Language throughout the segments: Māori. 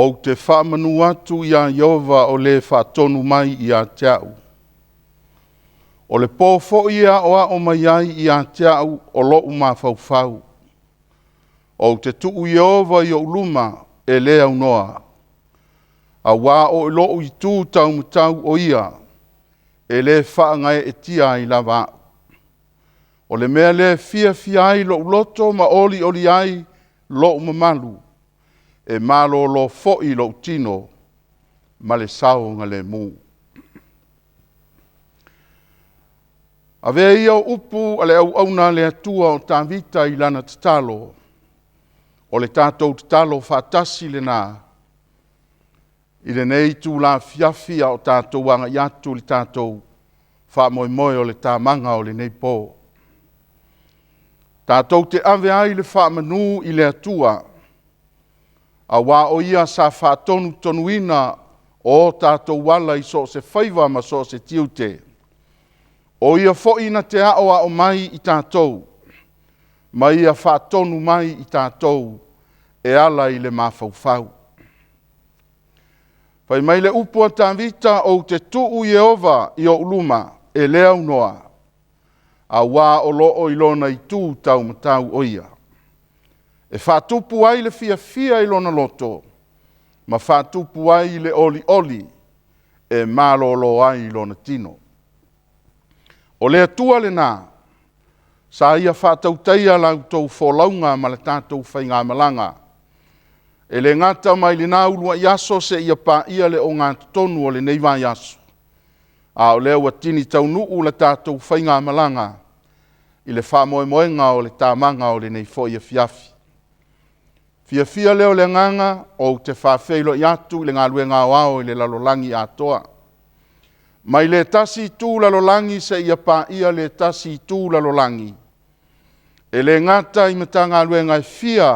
O te whamanu atu ia Iova o le whatonu mai ia te au. O le pōfo ia o mai ai ia te au o lo mawhauwhau. O te tuu Iova i o uluma e lea unoa. A wā o lo i tū tau matau o ia e le whaangai e tia i lava. O le mea le fia ai lo loto ma oli ai lo mamalu. E malo lo fo'i lo tino ma le sao nga le mu. A vea ia upu ale au auna le atua o tāwita i lana tatalo. O le tātou tatalo whātasi le nā. I le nei tū la fiafia o tātou wanga i atu le tātou whamoemoe o le tāmanga o le nei pō. Tātou te ave ai le whamanu i le atua. A wā o ia sa whātonu tonuina o tātou wala i so se whaiva ma so se tiute. O ia fo'ina te aoa o mai i tātou. Ma ia whātonu mai i tātou e ala i le mawhauwhau. Whai mai le upua tāwita o te tuu Iehova i o uluma e lea unoa. A wā o loo i lona i tū tau matau o ia. E whātupu ai le fia i lona loto, ma whātupu ai le oli e mālolo ai i lona tino. O le atua le nā, sa ia whātautaia lau tau wholaunga ma le tātou whainga malanga. E le ngata mai le nāulua i aso se ia pā ia le o ngā tonu o le neiwa i aso. A o leo atini tau nuu le tātou whainga malanga, i le whamoemoenga o le tāmanga o le nei fo ia fiafi. Fia leo le nganga o te whawheilo i atu le ngā luenga o ao i le lalolangi atoa. Mai le tasi tū lalolangi se ia pā ia le tasi tū lalolangi. E le ngata i mata ngā luenga i fia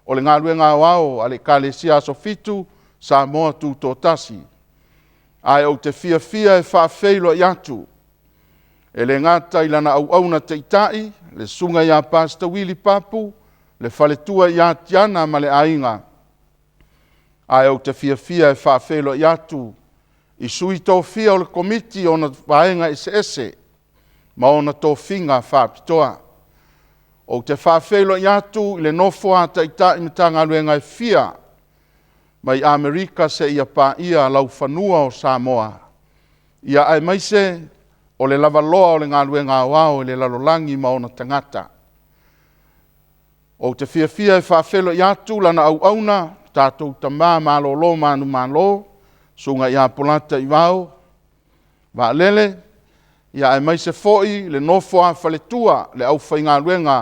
o le ngā luenga o ao a le kālesia so fitu sa moa tū tō tasi. Ai o te fia e whawheilo i atu. E le ngata i lana au na te itai, le sunga i a pasta wili papu, le whaletua i atiana ma le ainga. Ai o te fia e whawhelo i atu. I sui tō fia o le komiti o na vaenga ese, ma o na tō finga whapitoa. O te whawhelo i atu i le nofo a ta ita i mitanga luenga i fia, mai Amerika se ia pā ia lau whanua o Samoa. Ia ai maise o le lavaloa o le ngā luenga o ao i le lalolangi ma o na tangata. O te fia e whawhelo i atu lana au auna, tātou tamā mālolo manu mālo, sunga i apolata i wau, wā lele, ia e mai se foi le nofo a whaletua, le au whainga luenga,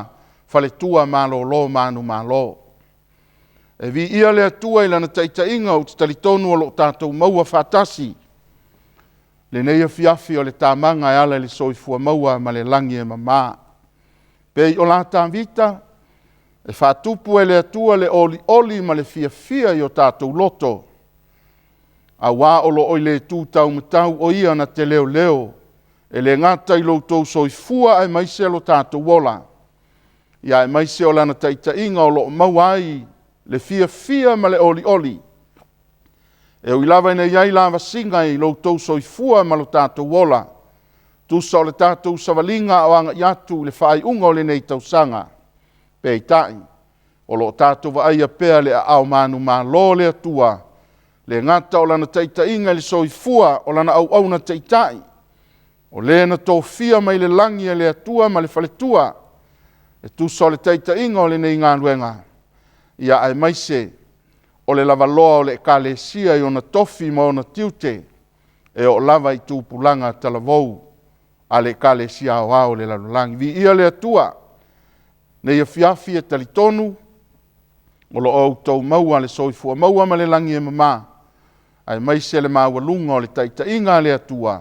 whaletua mālolo manu mālo. E vi ia le atua i lana taita inga o te talitonu o lo tātou maua whātasi, le neia fiafi o le tāmanga e ala le soifua maua ma le langi e mamā. Pei o la tāwita, e whātupu e le atua le oli ma le fia i o tātou loto. A wā o lo oi le tūtau matau o ia na te leo, e le ngata i loutou soifua e maise lo tātou wola. Ia e maise o lana taita inga o lo mauai le fia ma le oli. E o ilawa ina iai lava singa i loutou soifua ma lo tātou wola. Tusa o le tātou savalinga o anga i atu le whai unga o le nei tausanga. Pei tai, o lo tātou wa aia pēa le au manu mā lo le atua, le ngata o lana teita inga le soifua o lana au na teitai, o le na tō fia mai le langi le atua ma le whaletua, e tusa o le teita inga o le nei ngā luenga, ia ai maise o le lava loa o le kālesia i o na tofi ma o na tiute, e o lava i tūpulanga talavou a le kālesia o ao le lalolangi. Vi ia le atua, nei a fiafi e talitonu, o lo au tau maua le soifua maua ma le langi e mamā, ai maise le mawalunga o le taita inga le atua,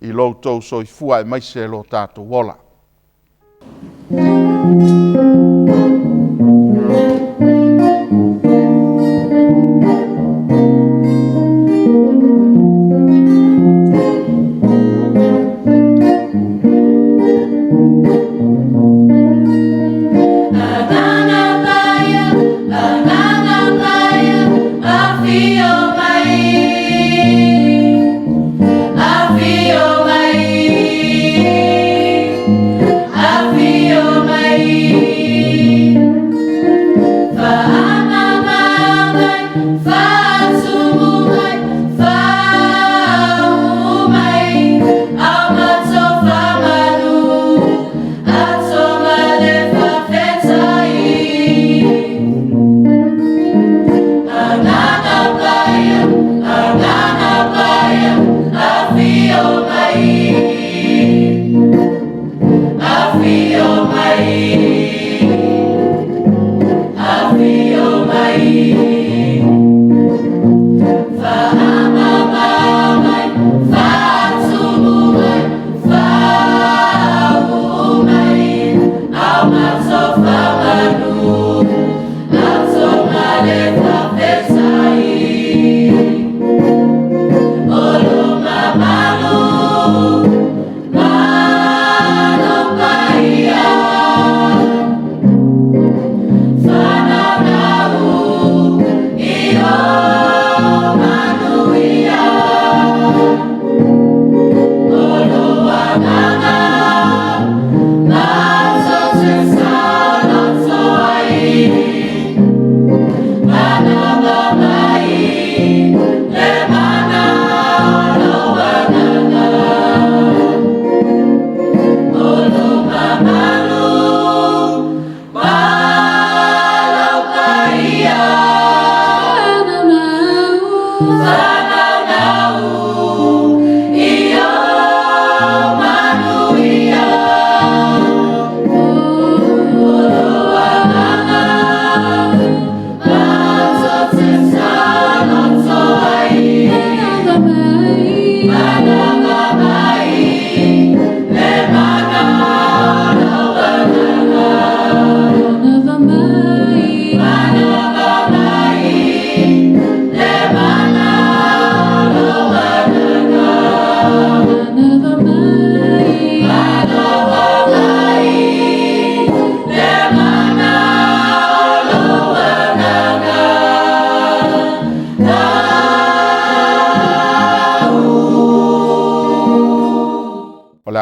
i lo tau soifua ai maise lo tātou wola. Agaga Paia, Agaga Paia,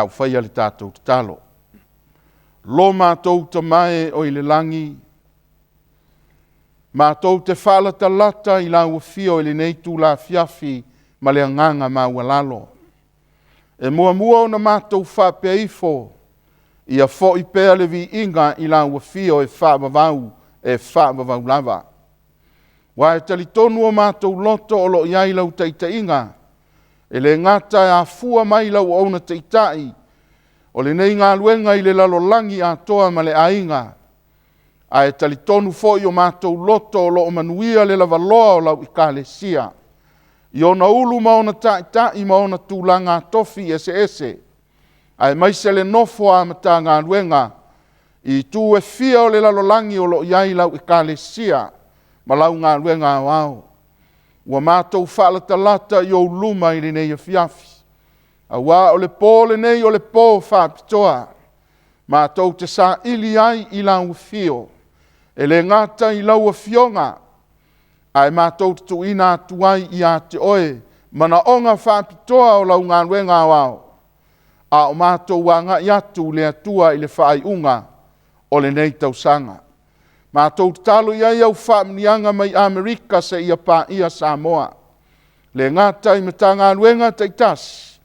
au whaia le tātou te talo. Lo mātou te mai o i le langi, mātou te whala talata i la uafio i le neitu la fiafi ma le anganga ma walalo. E mua o na mātou whapea ifo, i a fo i pēa le vi inga i la uafio e whaavavau lava. Wa e talitonu o mātou loto o lo iai lau taita inga, e le ngata e a fua mai lau o na teitai, o le nei ngā luenga i le lalolangi a toa ma le ainga, a e talitonu fo i o mātou loto o lo o manuia le lavaloa o lau i kālesia, i o na ulu ma o na taitai ma o na tūlanga tofi ese, a e maise le nofo a mata ngā luenga, i tū e fia o le lalolangi o lo iai lau i kālesia, ma lau ngā luenga au au. Ua mātou whaala talata i o luma i le nei a fiafi. A wā o le pō le nei o le pō whapitoa. Mātou te sā ili ai i lau fio. E le ngata i lau a fionga. Ai mātou te tuina tuai i a te oe. Mana onga whapitoa o lau ngā ruenga wao. A o mātou wanga i atu le atua i le whaai unga o le nei tausanga. Mātou talo ia iau whaamnianga mai Amerika se ia pā ia Samoa. Le ngata i matanga luenga teitas.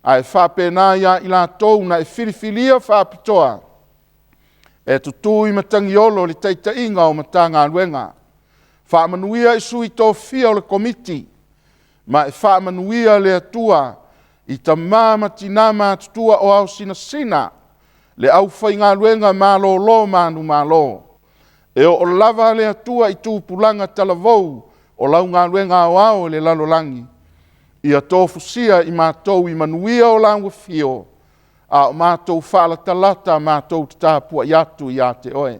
Ai whapena ia i la tau na e whirifilia whapitoa. E tutu i matangiolo le teita inga o matanga luenga. Whaamanuia i sui tō fia o le komiti. Ma e whaamanuia le atua i ta māmati nā mātutua o au sina. Le au whai ngā luenga mālo lo mānu mālo. E o lava le atua i tūpulanga talavou o lau ngā luenga au le lalolangi. Ia tōfusia i mātou i manuia o lau fio, a o mātou whaala talata mātou te tāpua i atu i a te oe.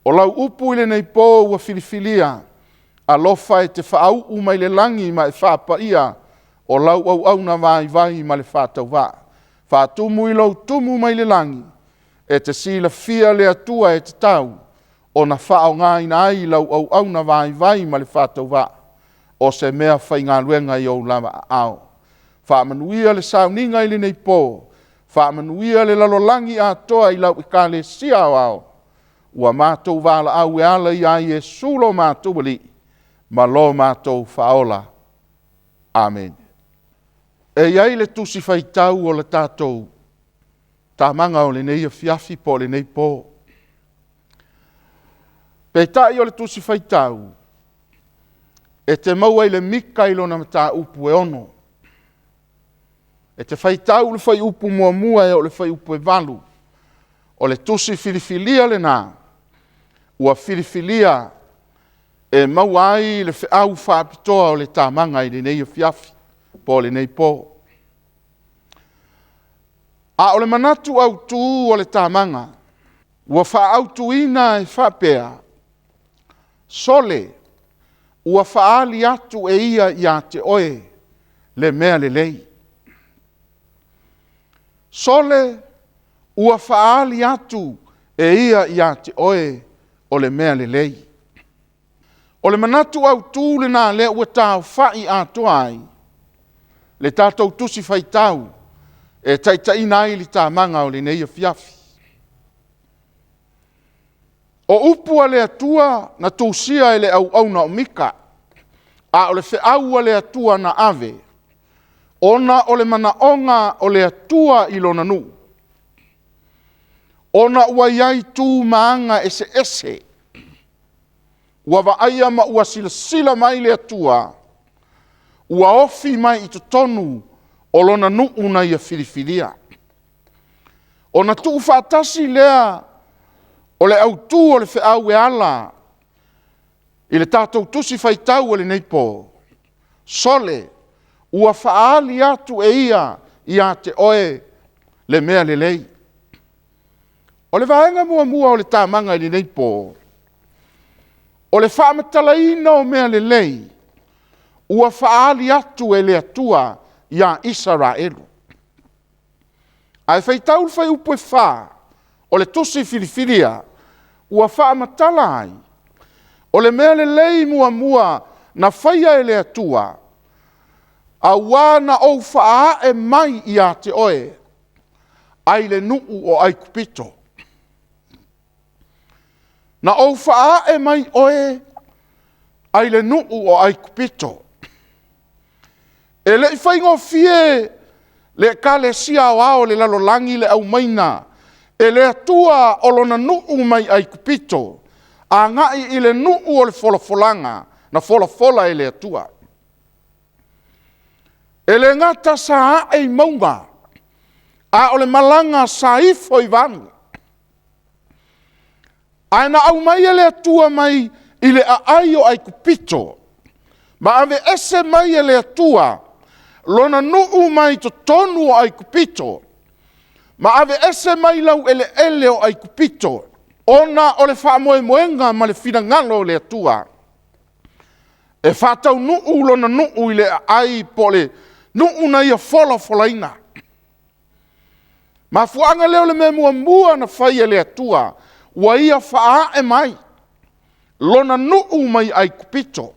O lau upu i le nei pō ua filifilia, a lofa e te whaau umai le langi ma e whapa ia, o lau au na vai ma le whātau wā. Whātumu i lau tumu mai le langi, e te sila fia le atua e te tau, o na whao ngā ina ai lau au na vai ma le whātau wā, o se mea whai ngā luenga i au lama au. Whaamanuia le sauninga i le nei pō, whaamanuia le lalolangi a toa i lau i kāle sia au, ua mātou wāla au e ala i ai e sulo mātou wali, ma lo mātou whaola. Amen. E iai le tusi whaitau o le tātou, tamanga o le nei a fiafi po le nei pō. Pe tai o le tusi whaitau, e te maua i le mika i lona mata upu e ono. E te whaitau le whai upu mua e o le whai upu e valu. o le tusi filifilia le nā. Ua filifilia e mauai le whiau whaapitoa o le tamanga i le nei fiafi, po le nei po. A o le manatu au tū o le tamanga, ua whaau tuina e whapea, sole, ua whaali atu e ia ia te oe, le mea le lei. Sole, ua whaali atu e ia ia te oe, o le mea le lei. O le manatu au tū le nā le ua tāu whai atoa ai, le tātou tusi whaitau, e taitaina ai li tamanga o le nei fiafi. O upua le atua na tūsia e le au na o mika, a o le whiaua le atua na ave, ona o le manaonga o le atua i lona nu. Ona ua iai tū maanga ese ese, ua waaia ma ua sila mai le atua, ua ofi mai i tonu o lona nuu na ia filifilia. Ona tuu whaatasi lea o le au tū o le whiau e ala, i le tātou tusi whaitau o le neipo. Sole, ua whaali atu e ia te oe le mea le lei. O le vaenga mua o le tamanga i le neipo. O le whaamatalaina o mea le lei, ua whaali atu e le atua ia Israelu. Ai whaitau whai upo e wha, o le tusi filifilia, ua whaamatala ai. O le mea le lei mua na whaia e le atua, a wana o wha e mai ia te oe, ai le nuu o ai kupito. Na o wha e mai oe, ai le nuu o ai kupito. E le whaingo fie, le ka le sia o ao le lalolangi le au maina, e le atua o lona nuu mai ai kupito, a ngai i le nuu o le folofolanga, na folofola e le atua. E le ngata sa e maunga, a o le malanga sa ifo i vanu. A na au mai e le atua mai i le ai o ai kupito, ma ave ese mai e le atua, lona nuu mai to tonu o ai kupito, ma ave ese mai lau ele o ai kupito, ona o le wha moenga ma le finangalo o le atua. E whatau nuu lona nuu i le ai po le nuu na ia folaina. Ma fuanga leo le me mua na whai e le atua, ua ia wha e mai, lona nuu mai ai kupito.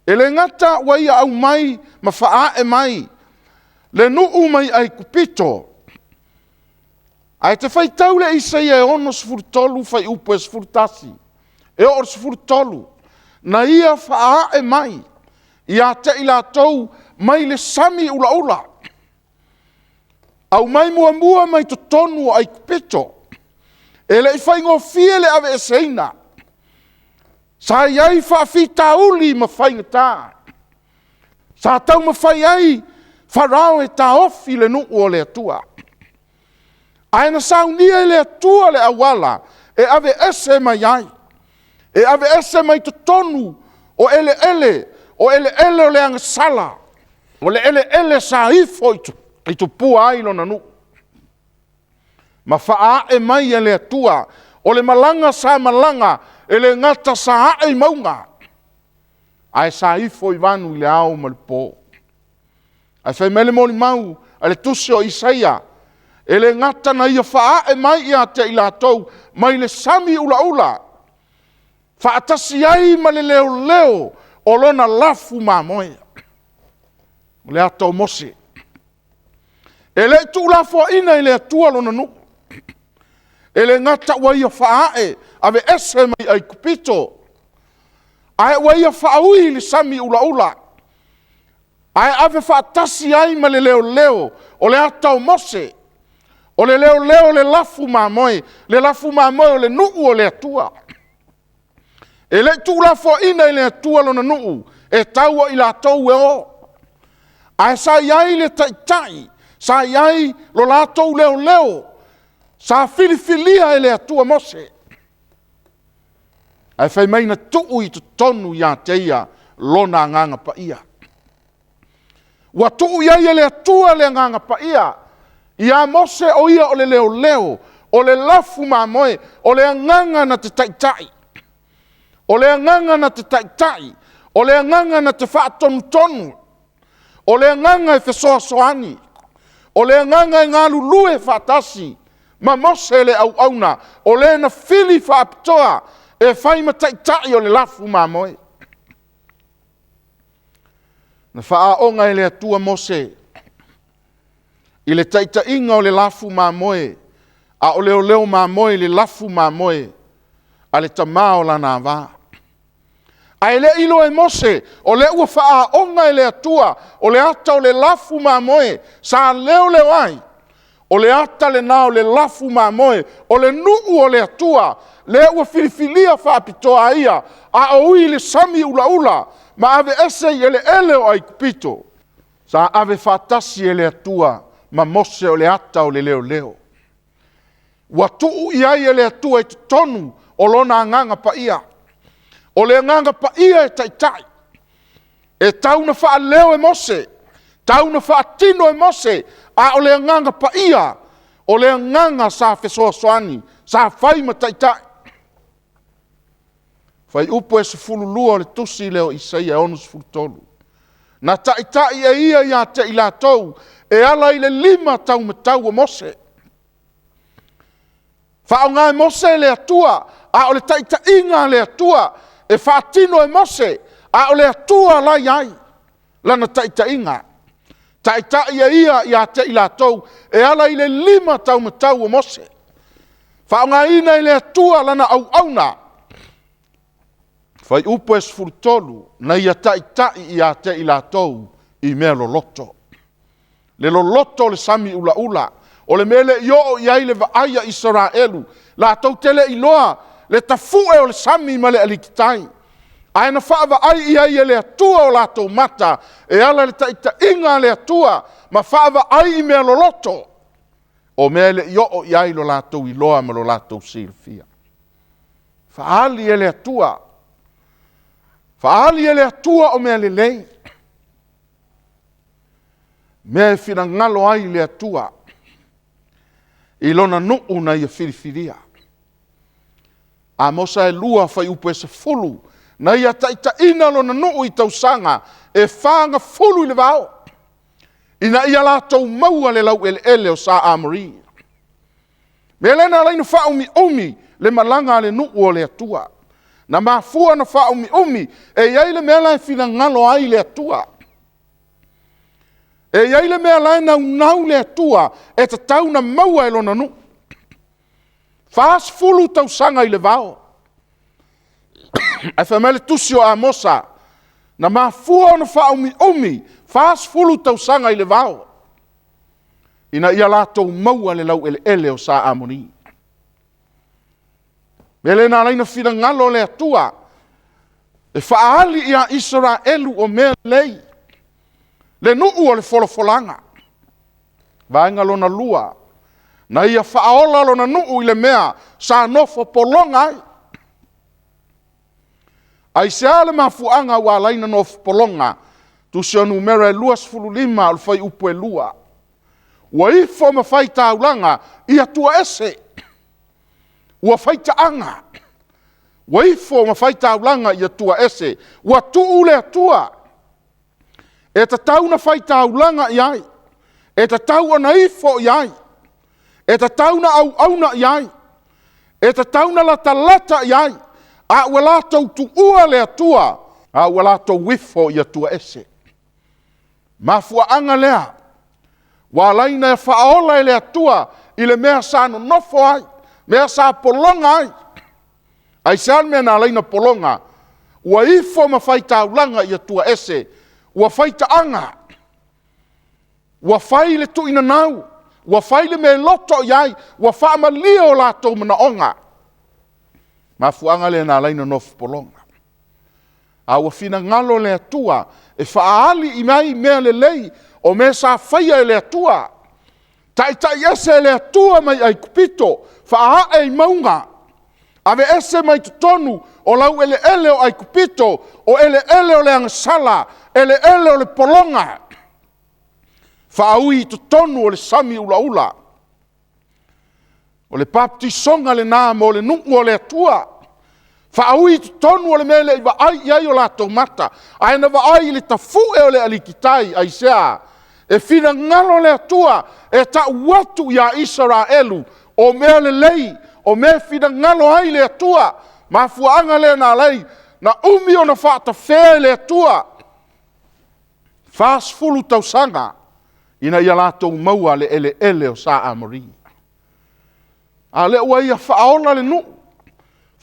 E le ngata ua ia au mai, ma wha e mai, le nuu mai ai kupito. Ai te whai tau le Isaia e ono sfurtolu whai upo e sfurtasi. E o sfurtolu. Na ia wha e mai. Ia te ila tau mai le sami ula. Au mai mua mai to tonu ai kupito. E le whai ngō fie le ave e seina. Sa iai wha fita uli ma whai ngata. Sa tau ma whai ai wharao e ta ofi le nuu o le atua. Aina saunia le atua le awala, e ave ese mai ai. E ave ese mai to tonu, o ele o le angasala, o le ele sa ifo i tu pua ai lona nu. Ma faa e mai e le atua, o le malanga sa malanga, e le ngata sa ai maunga. Ai sa ifo i vanu i le au ma le po. Ai fai mele moli mau, a le tusi o Isaia, e le ngata na ia wha e mai ia te ilatou, mai le sami ula. Whaatasi ai ma le leo, o lona lafu mamoe. Le atou mose. E le tu lafo ina i le atua lona nu. E le ngata wa ia wha e, ave ese mai ai kupito. Ai wa ia wha ui le sami ula. Ai ave whaatasi ai ma le leo, o le atou mose. O le leo le lafu mamoe o le nuu o le atua. E le tu lafo ina i le atua lona nuu, e taua i la tau e o. Ai sa iai le taitai, sa iai lo la tau leo, Sa filifilia e le atua mose. Ai whai mai na tuu i tu tonu ia teia lona nganga paia. Wa tuu ia le atua le nganga paia. Ia mose o ia o le leo leo, o le lafu mamoe, o le nganga na te taitai. O le nganga na te taitai, o le nganga na te whaatonu tonu, o le nganga e whesoa soani, o le nganga e ngā lulue whaatasi, ma mose le au auna, o le na fili whaapitoa, e whai ma taitai o le lafu mamoe. Na whaaonga e le atua mose, i le taitainga o le lafu mamoe, a o leo leo mamoe le lafu mamoe, a le tamao lana vā. Ai le ilo e mose, o le ua whaaonga e le atua, o le ata o le lafu mamoe, sa leo leo ai, o le ata le nao le lafu mamoe, o le nuu o le atua, le ua filifilia whaapitoa ia, a o ui le sami ula ula, ma ave ese i ele o ai kupito, sa ave whaatasi e le atua, ma mose o le ata o le leo leo. Wa tuu iai e le atua e tonu o lona nganga paia. O le nganga paia e taitai. E tauna wha leo e mose. Tauna wha tino e mose. A o le nganga paia. O le nganga sa whesoa soani. Sa whaima taitai. Whai upo e se fululua o le tusi leo Isaia onus fulutolu. Na taitai e ia te ilatou. E ala i le 5 tau matau o mose. Whaonga e mose le atua, a o le taitainga le atua, e whaatino e mose, a o le atua la iai, lana taitainga. Taitai e ia te ilatou, e ala i le 5 tau matau o mose. Whaonga ina i le atua lana au auna. Whai upo e sfurtolu, na ia taitai ia te ilatou, i mea lo loto. Le lo loto le sami ula ula, o le mele yo iai le vaaya Israelu, la tau tele iloa, le tafue o le sami ma le alikitai. Aina wha vaai iai le atua o la tau mata, e ala le taita inga le atua, ma wha vaai mea lo loto, o mele yo iai lo la tau iloa ma lo la tau silfia. Faali e le atua, faali e le atua o mele lei, mea fina ngalo ai le atua, i lona nuu na ia filifilia. A mosa e lua whai upo e se fulu, na ia taita ina lona nuu i tausanga, e whanga fulu i le vao. Ina ia la tau maua le lau ele o sa amori. Me lena laina wha umi le malanga le nuu o le atua. Na mafua na wha umi, e iai le mea lai fina ngalo ai le atua. E iai le mea lai nau le atua, e ta tau na maua e lona nu. Fas fulu tau sanga i le vao. Ai whamele tusio a mosa, na mafua na wha umi, fas fulu tau sanga i le vao. Ina ia latou maua le lau ele o sa amoni. Mele na laina fina ngalo le atua, e whaali ia Israelu o mea lei. Le nuu o le folofolanga. Vaenga lona lua. Na ia whaola lona nuu i le mea sa nofo polonga ai. Ai se ale mafuanga wa laina nofo polonga. Tu se numera e 2.5 al fai upo e lua. Wa ifo ma fai taulanga ia tua ese. Wa fai taanga. Wa ifo ma fai taulanga ia tua ese. Wa tuu le atua. E ta tau na whai taulanga iai. E ta tau ana ifo iai. E ta tau na au iai. E ta tau na lata iai. A ua lātou tu ua le atua. A ua lātou wifo i atua ese. Mafua anga lea. Wa laina e whaola e le atua. I le mea sa no nofo ai. Mea sa polonga ai. Ai sean mea na laina polonga. Ua ifo ma whai taulanga i atua ese. Ua whai taanga. Ua whai le tuina nau. Ua whai le me loto iai. Ua Faamalio lātou mana onga. Ma fuanga le na laina nofu polonga. A ua fina ngalo le atua. E whaali i mai mea le lei. O me sa whaia le atua. Tai ese le atua mai ai kupito, faa e maunga. Ave ese mai tutonu, o lau ele o ai kupito, o ele o le angasala, ele o le polonga. Faa ui tutonu o le sami ula. O le baptisonga le nā mo le nungu o le atua. Faa ui tutonu o le mele i wa ai iai o la mata. Aina wa ai le tafu o le alikitai ai sea. E fina ngalo le atua, e ta watu ya Israelu, o mea le lei, o mea fina ngalo ai le atua, ma fuanga le na lei, na umi o na whaata whea le atua. Fas fulu tausanga, ina ia lato maua le ele o sa amori. A le ua ia whaola le nu,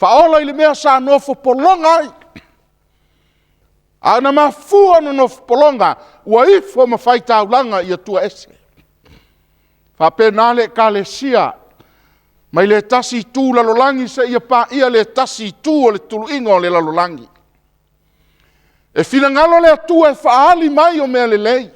whaola i le mea sa nofo polonga ai. A na mafua no nofo polonga, ua ifo mawhaita aulanga i atua ese. Whapena le ka le sia, mai le tasi tū lalolangi se ia pa ia le tasi tū o le tulu ingo le lalolangi. E fina ngalo le atua e whaali mai o mea le lei.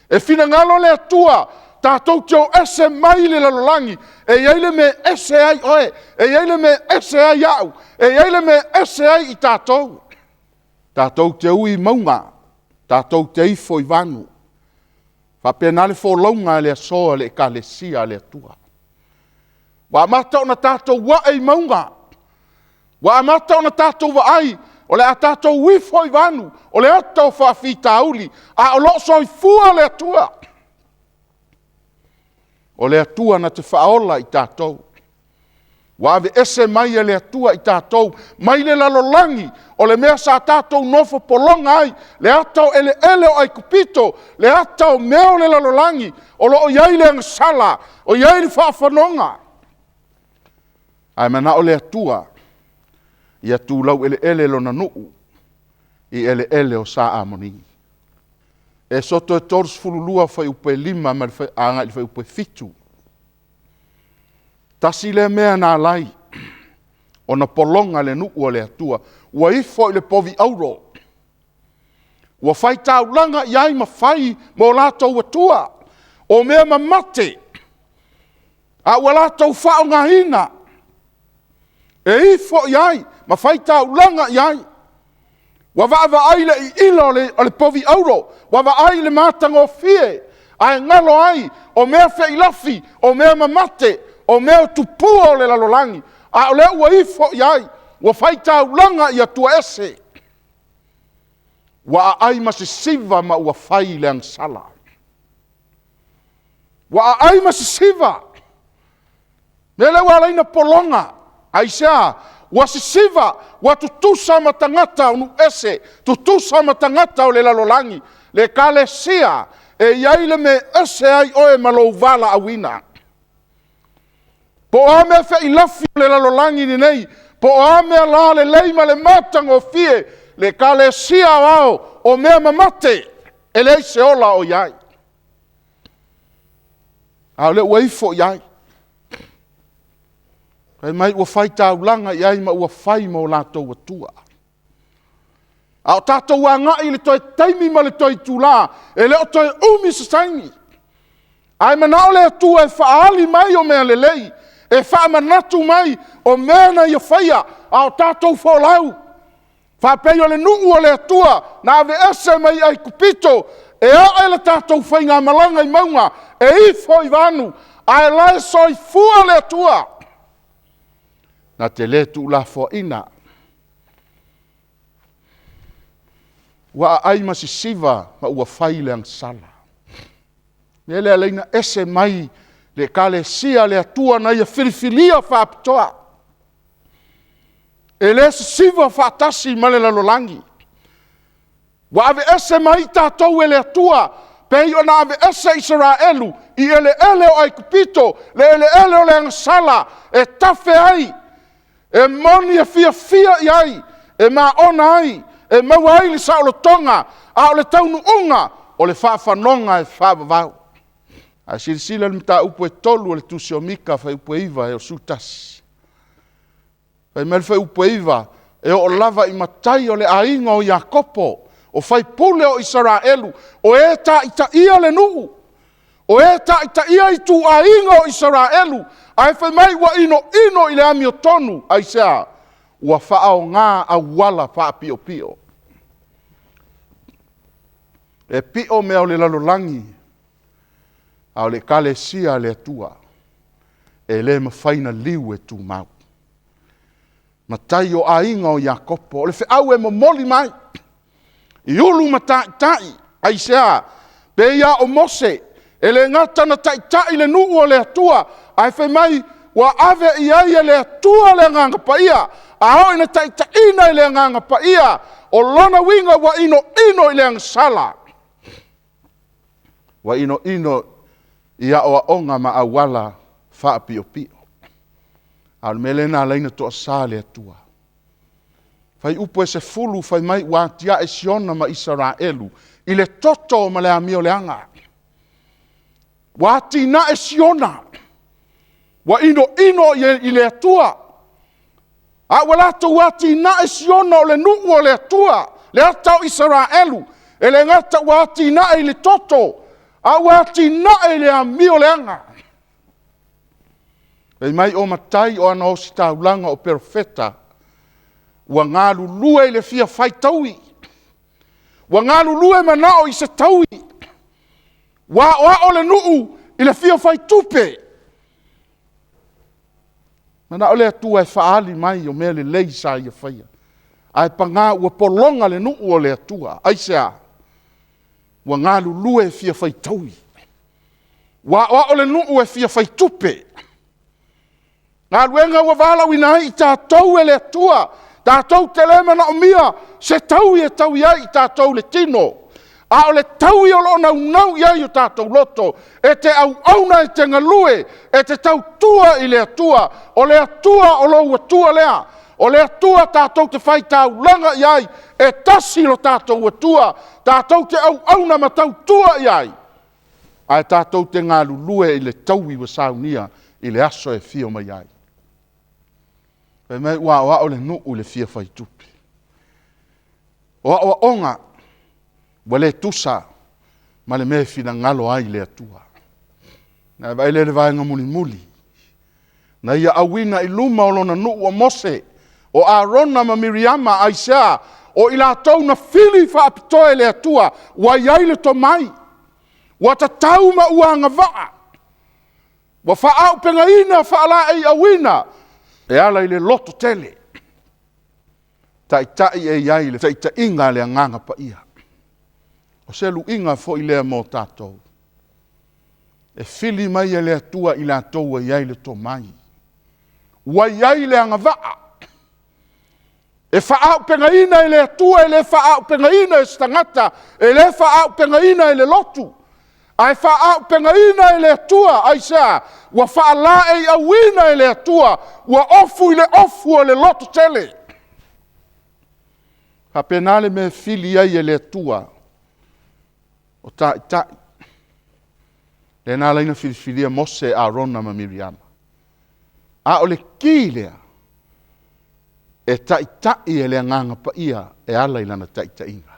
E fina ngalo le atua, tātou tau ese mai le lalolangi, e iaile me ese ai oe, e iaile me ese ai au, e iaile me ese ai i tātou. Tātou te ui maunga, tātou te ifo i vanu. Whapena le wholaunga le asoa le ka le sia le atua. Wa amata o na tātou wa ei maunga. Wa amata o na tātou wa ai, o le a tātou wifo i vanu, o le atau whawhita auli, a o lo so i fua le atua. O le atua na te whaola i tātou. Wa ave ese mai le atua i tātou, mai le lalolangi, o le mea sa tātou nofo polonga ai, le atau ele o ai kupito, le atau meo le lalolangi, o lo o iai le angasala, o iai le whaafanonga. Ai mana o le atua, i atu lau ele lo na nuu, i ele o sa amoni. E soto e tors fululua fai upe lima, ma anga i fai upe fitu. Tasi le mea nā lai, o na polonga le nuu o le atua, ua ifo i le povi auro. Ua fai tau langa iai ma fai mo lātou atua, o mea ma mate, a ua lātou whao ngā hina. E ifo iai, ma fai tau langa iai. Wa va aile i ilo le povi auro, wa va aile mātango fie, ai ngalo ai, o mea fe ilafi, o mea ma mate, o mea tupua o le lalolangi, a o le ua ifo iai, wa fai tau langa i atua ese. Wa ai ma se siva ma ua fai le angsala. Wa ai ma se siva. Mele wa leina polonga, aisea, wa se siva, wa tutusa matangata unu ese, tutusa matangata o le lalolangi, le kale sia, e iai le me ese ai oe malou vala awina. Po ame fe ilafi le lalolangi ni nei, po ame la le leima le matango fie, le kale sia wao, o mea mamate, e le se ola o iai. A le waifo iai. Kai mai ua fai tau langa iai ma ua fai mo lātou atua. A o tātou a ngai le toi taimi ma le toi tūlā, e le o toi umi sasaini. Ai manao le atua e whaali mai o mea le lei, e whaamanatu mai o mea na ia whaia, a o tātou wholau. Whapei o le nuu o le atua, na ave ese mai ai kupito, e a le tātou whai ngā malanga i maunga, e ifo i vanu, a e lai soi fua le atua. Na te le tu la fo ina. Wa ai masisiva ma ua whai le angsala. Nele aleina ese mai le kale sia le atua na ia whirifilia whaapitoa. E le siva whaatasi ma le lalolangi. Wa ave ese mai tātou e le atua, pei o na ave ese Israelu, i ele o ai kupito, le ele o le angsala, e tafe ai, e moni e fia i ai, e ma ona ai, e maua ai le sao lo tonga, a o le taunu unga, o le whaafanonga e whaavavau. A sirisila ni mta upo e tolu o le tusi o mika, whai upo iwa e o sutasi. Whai mele whai upo iwa, e o lava i matai o le ainga o Iakopo, o whai pule o Israelu, o e ta ita ia le nuu, O e ta ia i tu a inga o Israelu, ai whai mai wa ino i le ami o tonu, ai sea, ua whaao ngā a wala wha pio pio. E pio mea o le lalolangi, au le kale sia le atua, e le mawhaina liu e tu mau. Matai o a inga o Iakopo, o le whiau e momoli mai, i ulu matai, ai sea, pe ia o Mose, e le ngata na tai le nuu o le atua, ai whai mai, wa ave i ai le atua le Agaga Paia, a hoi na tai ina i le Agaga Paia, o lona winga wa ino i le angasala. Wa ino ia o onga ma awala wha pio pio. Al melena leina to asa le atua. Fai upo e se fulu fai mai wa tia e siona ma Israelu, i le toto ma le amio le anga. Wa tina e siona, wa ino i le atua. A walato wa tina e siona o le nuu o le atua, le atau Israelu, e le ngata wa tina e le toto, a wa tina e le amio le anga. Pei mai o matai o ana o si taulanga o perfeta, wa ngā lulue i le fia fai taui, wa ngā lulue manao i se taui, wa o le nuu i le fia fai tupe. Mana o le atua e faali mai o mea le leisa i a faia. Ai pa ngā ua polonga le nuu o le atua, aisea, wa ngā lulue e fia fai taui, wa o le nuu e fia fai tupe. Ngā luenga ua walau ina i tātou e le atua, tātou te lemana o mia, se taui e taui ai i tātou le tino. A o le taui o lona unau iai o tātou loto, e te auna e te ngalue, e te tau tua i le atua, o le atua o lou atua lea, o le atua tātou te whai tau langa iai, e tasi lo tātou atua, tātou te auna ma tau tua iai. Ai tātou te ngā lulue i le taui wa saunia, i le aso e fio mai iai. Pei mai ua o le nuu le fia fai tupi. O onga, wa le tusa, ma le mea fina ngalo ai le atua. Na vai le vaenga muli. Na ia awina i luma o lona nuu o Mose, o Arona ma Miriama Aisea, o ila tau na fili fa apitoe le atua, wa iai le to mai, wa tatau ma uanga vaa, wa fa au penga ina fa ala ei awina, e ala i le loto tele. Tai e iai le tai inga le Agaga Paia. O se lu inga fo i lea mo tātou. E fili mai e le atua i le atou e iai le to mai. Wa iai le angavaa. E whaau penga ina i le atua e le whaau penga ina e stangata. E le whaau penga ina i le lotu. Ai whaau penga ina i le atua, ai sea. Wa whaala e awina i le atua. Wa ofu i le ofu o le lotu tele. Ha penale me fili ai e le atua. O tai. Le nā leina filifilia Mose Arona ma Miriama. A o le kilea. E tai e le Agaga Paia e ala ilana tai inga.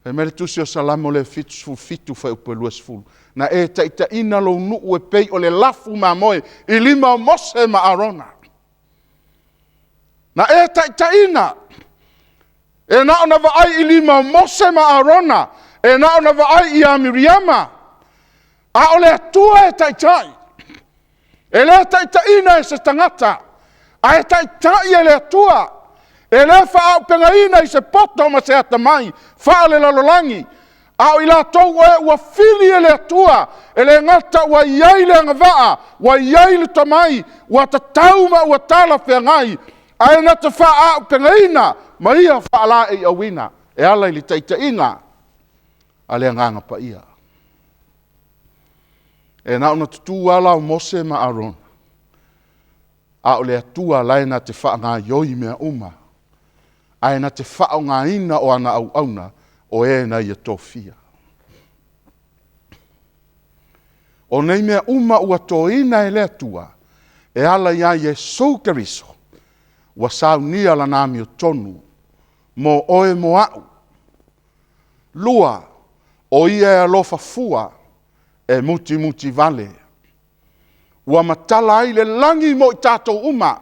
E mele tusi o salamo le fitu fai upo luas fulu. Na e tai ina lo nuu e pei o le lafu ma moe i lima o Mose ma Arona. Na e tai ina. E na ona vaai i lima o Mose ma Arona. E na ona vaai i a Miriama. A o le atua e tai. E le tai ina e se tangata. A e tai e le atua. E le whaau penga ina i se poto ma se ata mai. Wha le lalolangi. A o ila tau e ua fili e le atua. E le ngata ua iai le angavaa. Ua iai le tamai. Ua tatau ma ua tala whengai. A e nata whaau penga ina. Ma ia whaala e awina. E ala i li tai inga. A le Agaga Paia. E na ona tutu ala o Mose ma Arona. A o le atua lai na te wha ngā ioi mea uma. A e na te wha o ngā ina o ana au auna o e na ia tōwhia. O nei mea uma ua tō ina e le atua. E ala ia Yesu Keriso. Wa saunia la nami o tonu. Mo oe mo au. Lua o ia e alofa fua. e muti vale. Ua matala ai le langi mo i tātou uma.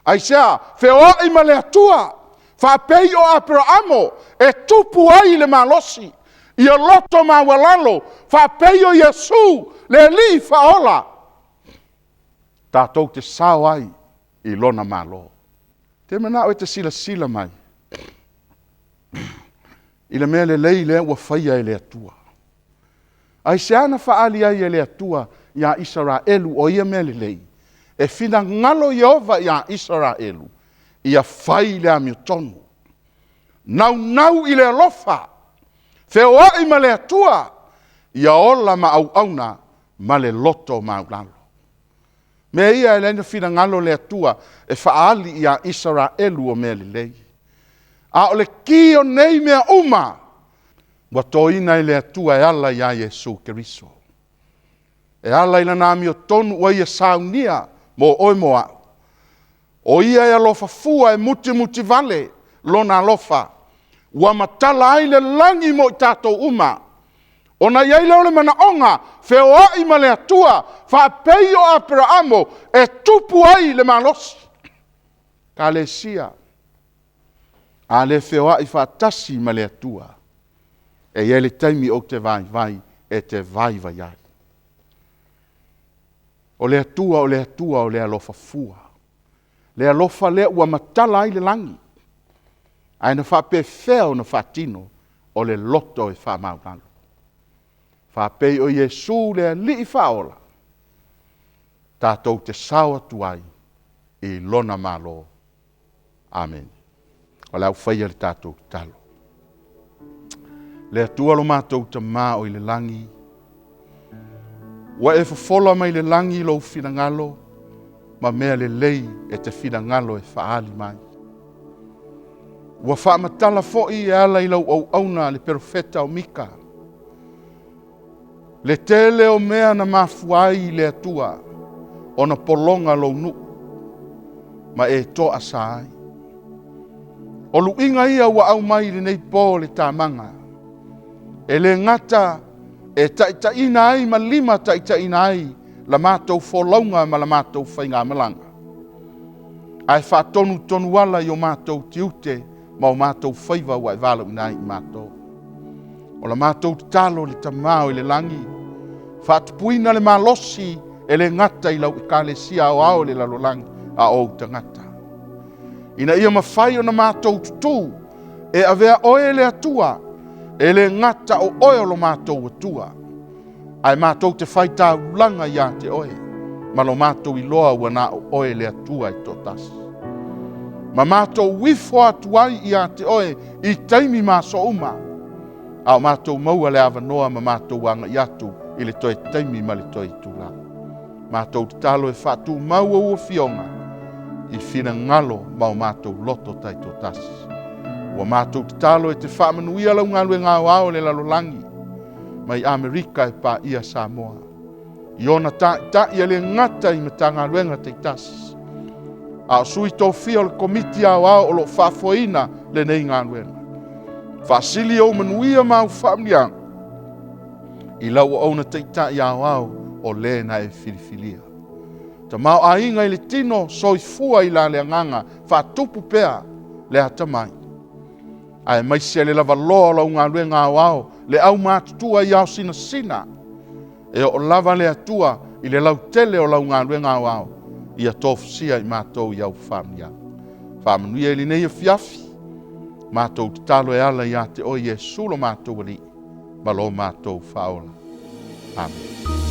Ai sea, whea i ma le atua. Whapei o Abrahamo e tupu ai le malosi. Ia loto ma walalo. Whapei o Yesu le li whaola. Tātou te sao ai i lona malo. Te mana o te sila mai. I le mea le lei lea ua whaia e le atua. Ai se ana whaali ai e le atua ia Israelu o ia mea le lei. E whina ngalo Jehova ia Israelu. Ia whai le amio tonu. Nau i le alofa. Whea i ma le atua. Ia ola ma au auna ma le loto ma ulalo. Mea ia e leina whina ngalo le atua e whaali ia Israelu o mea le lei. A o le ki o nei mea uma. Wa toina i le atua e ala ia Yesu Keriso. E ala ina nami o tonu wa ia saunia mo oi moa. O ia e alofa fua e muti vale lona alofa. Wa matala ai le langi mo i tātou uma. Ona iai leo le mana onga, whea i ma le atua, whapei o Abrahamo e tupu ai le malosi. Ka le sia. A le whea i whatasi ma le atua. E ia le taimi o te vai e te vai ai. O le atua o le alofa fua. Le alofa le ua matala ai le langi. Ai na whape whea o na whatino o le loto e whamauralo. Whapei o Yesu le li i whaola. Tātou te sawa tuai i lona malo. Amen. O lau whaia le tātou talo. Le atua lo mātou ta mā o i le langi. Wa e whafola mai le langi lo whinangalo. Ma mea le lei e te whinangalo e whaali mai. Wa whaamatala fo'i e ala i lau au auna le perofeta o Mika. Le tele o mea na mafuai le atua. O na polonga lo nu. Ma e to asai. O luinga ia wa au mai le nei po le tamanga. E le ngata e taitaina ai ma lima taitaina ai la mātou wholaunga ma la mātou whainga malanga. Ai whatonu wala i o mātou tiute ma o mātou whaiva wa e wala unai i mātou. O la mātou talo le tamao i le langi. Whatpuina le malosi e le ngata i lau i ka le sia o ao le lalolangi a o tangata. Ina ia mawhai o na mātou tutu e avea oe le atua e le ngata o oe o lo mātou atua. Ai mātou te whaita ulanga ia te oe. Ma lo mātou i loa wana o oe le atua i totasi. Ma mātou wifo atuai ia te oe i taimi māso uma. Au mātou maua le avanoa ma mātou wanga i atu i le toe taimi ma le toe tula. Mātou te talo e whatu maua ua fionga i whina ngalo ma o mātou loto tai totasi. Ua mātou te talo e te whamanuia lau ngalue ngāo ao le lalolangi. Mai Amerika e pa ia Samoa. I ona ta ia le ngata i matanga luenga te tasi. A sui tō fia le komiti ao o lo Feusaina le nei ngā luenga. Whasili o manuia mau whamniang. I lau o na te i ao o le na e filifilia. Ta mau a inga i le tino soi fua i la le anganga whatupu pea le atamai. Ai mai se le lava loa lau ngā luenga ao le au mātutua i au sina. E o lava le atua i le lau tele o lau ngā luenga ao i a tofusia i mātou i au whamia. Whamanuia i li nei a fiafi. Mātou te talo e ala i a te o Yesu lo mātou ali. Ma lo mātou whaola. Amen.